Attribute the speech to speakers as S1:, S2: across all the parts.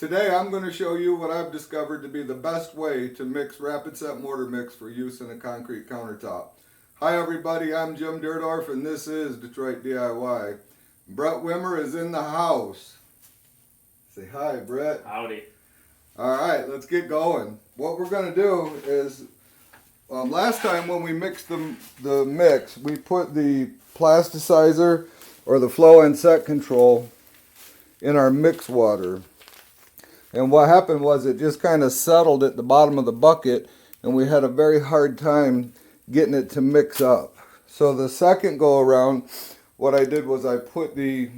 S1: Today I'm going to show you what I've discovered to be the best way to mix rapid set mortar mix for use in a concrete countertop. Hi everybody, I'm Jim Dierdorf and this is Detroit DIY. Brett Wimmer is in the house. Say hi, Brett.
S2: Howdy.
S1: Alright, let's get going. What we're going to do is, last time when we mixed the mix, we put the plasticizer or the flow and set control in our mix water. And what happened was it just kind of settled at the bottom of the bucket and we had a very hard time getting it to mix up. So the second go around, what I did was I put the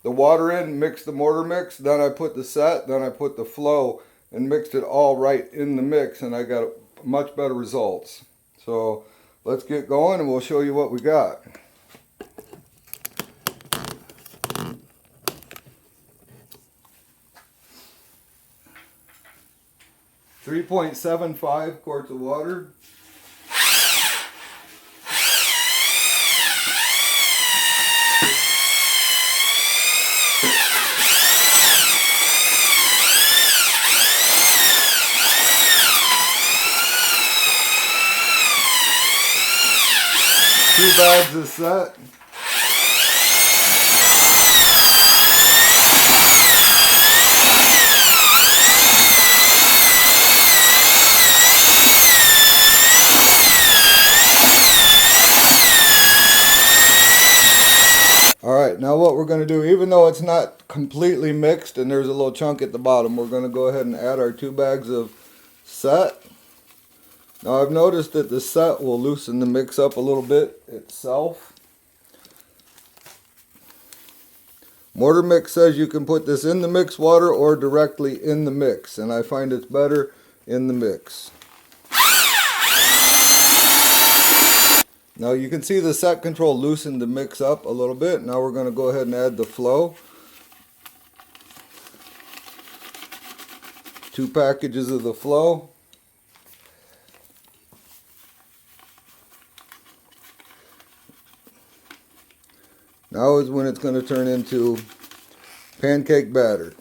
S1: water in, mixed the mortar mix, then I put the set, then I put the flow and mixed it all right in the mix and I got much better results. So let's get going and we'll show you what we got. 3.75 quarts of water. Two bags of set. Alright, now what we're going to do, even though it's not completely mixed and there's a little chunk at the bottom, we're going to go ahead and add our 2 bags of set. Now I've noticed that the set will loosen the mix up a little bit itself. Mortar Mix says you can put this in the mix water or directly in the mix, and I find it's better in the mix. Now you can see the set control loosened the mix up a little bit. Now we're going to go ahead and add the flow. 2 packages of the flow. Now is when it's going to turn into pancake batter.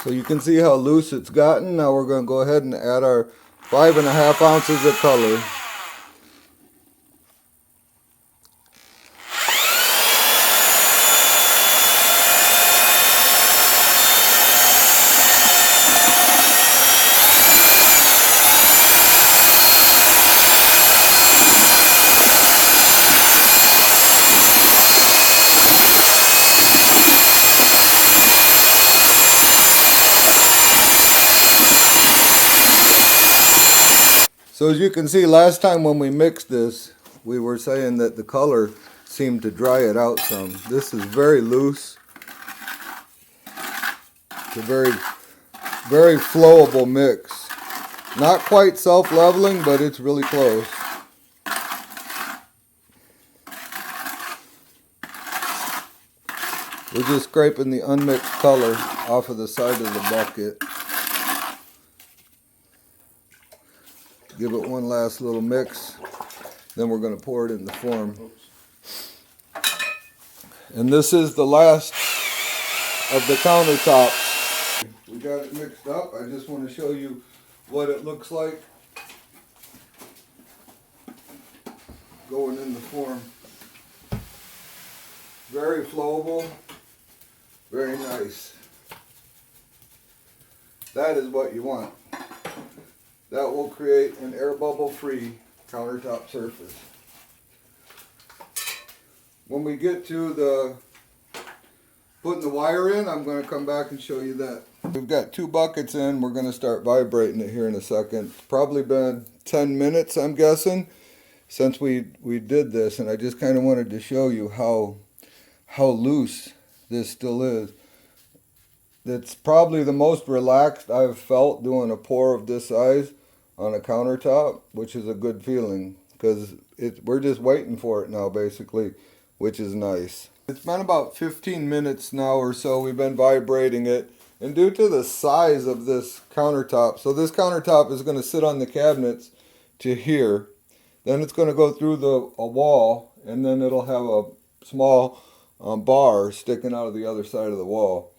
S1: So you can see how loose it's gotten. Now we're going to go ahead and add our 5.5 ounces of color. So as you can see, last time when we mixed this, we were saying that the color seemed to dry it out some. This is very loose. It's a very flowable mix. Not quite self-leveling, but it's really close. We're just scraping the unmixed color off of the side of the bucket. Give it one last little mix, then we're going to pour it in the form. And this is the last of the countertops. We got it mixed up. I just want to show you what it looks like going in the form. Very flowable, very nice. That is what you want. That will create an air bubble free countertop surface. When we get to the putting the wire in, I'm going to come back and show you that. We've got 2 buckets in. We're going to start vibrating it here in a second. It's probably been 10 minutes, I'm guessing, since we did this, and I just kind of wanted to show you how loose this still is. It's probably the most relaxed I've felt doing a pour of this size on a countertop, which is a good feeling because we're just waiting for it now basically, which is nice. It's been about 15 minutes now or so we've been vibrating it, and due to the size of this countertop, so this countertop is going to sit on the cabinets to here, then it's going to go through a wall, and then it'll have a small bar sticking out of the other side of the wall.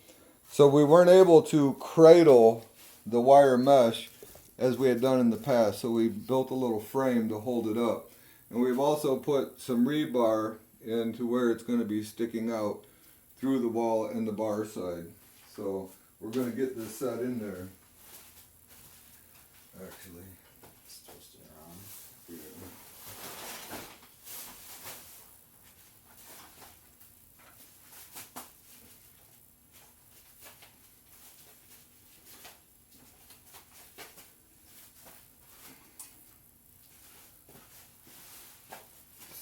S1: So we weren't able to cradle the wire mesh as we had done in the past, so we built a little frame to hold it up. And we've also put some rebar into where it's going to be sticking out through the wall and the bar side. So we're going to get this set in there. Actually,
S2: Let's twist it around.
S1: yeah.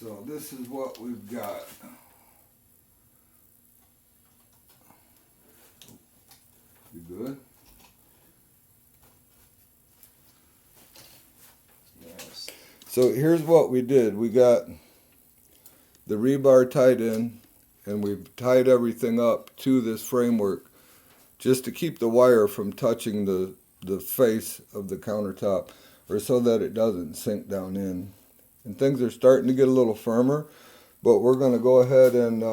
S1: So this is what we've got. You good?
S2: Yes.
S1: So here's what we did. We got the rebar tied in, and we've tied everything up to this framework just to keep the wire from touching the face of the countertop, or so that it doesn't sink down in. And things are starting to get a little firmer, but we're going to go ahead and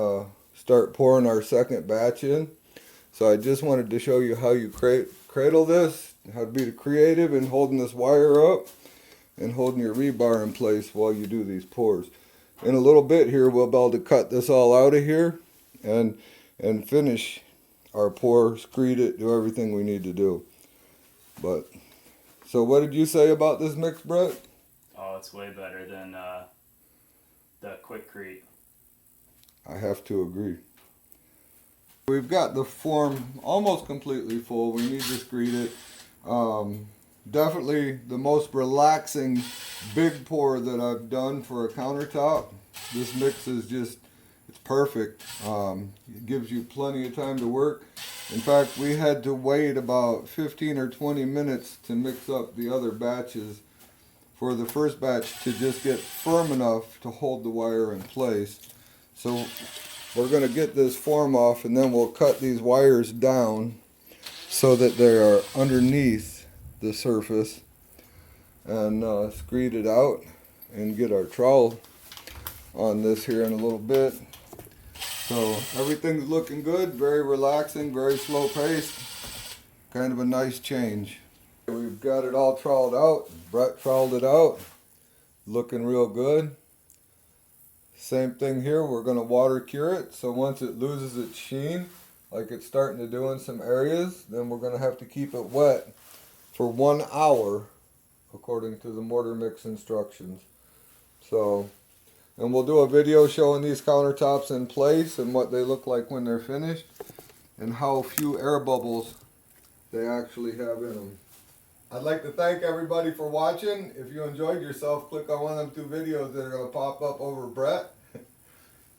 S1: start pouring our second batch in. So I just wanted to show you how you cradle this, how to be creative in holding this wire up and holding your rebar in place while you do these pours. In a little bit here, we'll be able to cut this all out of here and finish our pour, screed it, do everything we need to do. But so what did you say about this mix, Brett?
S2: Oh, it's way better than the Quickcrete.
S1: I have to agree. We've got the form almost completely full. We need to screed it. Definitely the most relaxing big pour that I've done for a countertop. This mix is just, it's perfect. It gives you plenty of time to work. In fact, we had to wait about 15 or 20 minutes to mix up the other batches for the first batch to just get firm enough to hold the wire in place. So we're going to get this form off, and then we'll cut these wires down so that they are underneath the surface, and screed it out and get our trowel on this here in a little bit. So everything's looking good, very relaxing, very slow paced, kind of a nice change. We've got it all troweled out. Brett troweled it out, looking real good. Same thing here, we're going to water cure it, so once it loses its sheen, like it's starting to do in some areas, then we're going to have to keep it wet for 1 hour according to the mortar mix instructions. So, and we'll do a video showing these countertops in place and what they look like when they're finished and how few air bubbles they actually have in them. I'd like to thank everybody for watching. If you enjoyed yourself, click on one of them 2 videos that are going to pop up over Brett.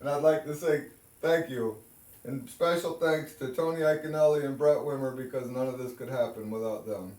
S1: And I'd like to say thank you. And special thanks to Tony Iaconelli and Brett Wimmer, because none of this could happen without them.